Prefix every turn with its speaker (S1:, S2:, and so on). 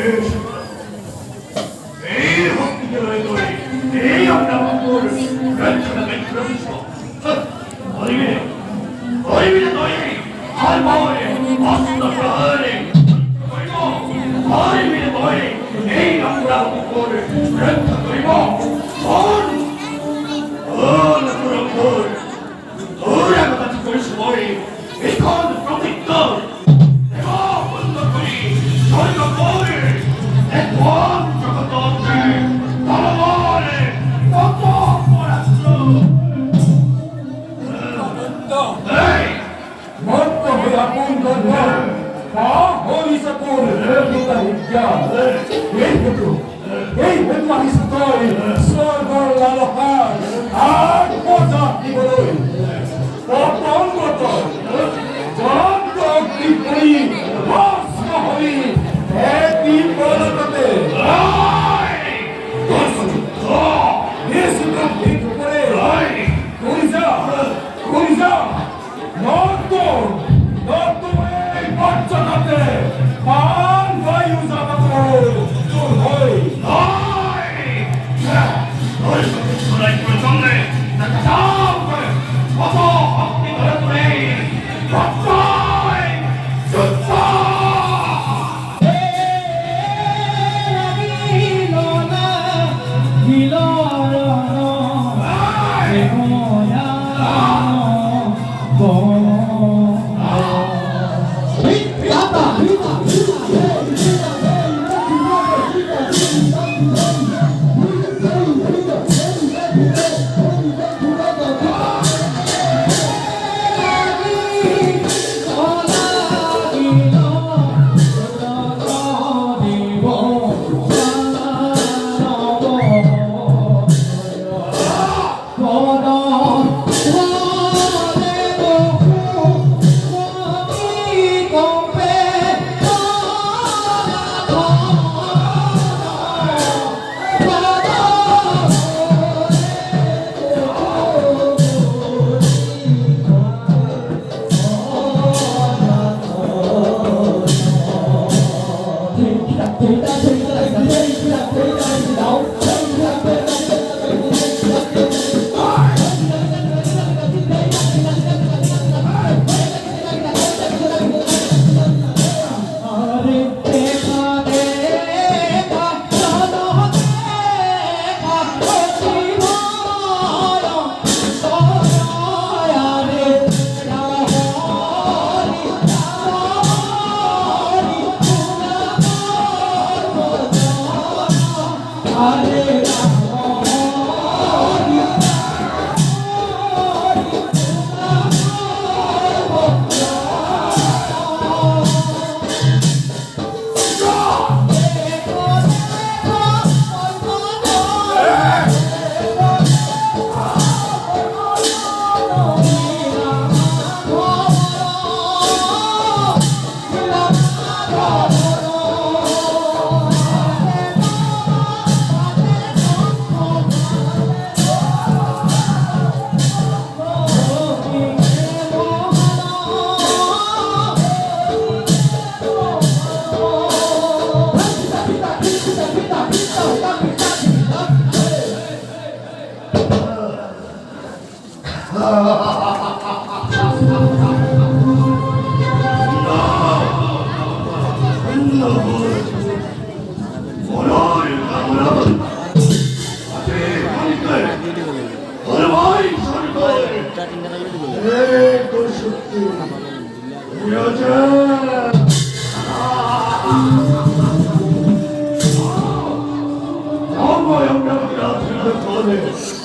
S1: এই ভক্তিকে লয় করে এই আমরা ভক্তর রক্ষণাকে সুরক্ষিত হরিবে হরিবে নয় আর মরে অস্ত্র প্রহরে হরিবে নয় এই আমরা ভক্তর রক্ষা করিব কোন কোন পুরোপুর ওরা কথা করিস বলে এখন প্রতিজ্ঞ বন্ধ করি স্বর্গ করে এখন জগতকে তলবারে কত পরাস্ত্র এই
S2: মত হয়ে আপন ধর্ম তা হই সকল পিতা বিদ্যা এই পুত্র এই মহিষতয় স্বর্গ লালহার আর পজা দিবলই পতন গত জন্ত কৃপি ভস্ম হই একই পদকতে
S1: Oh,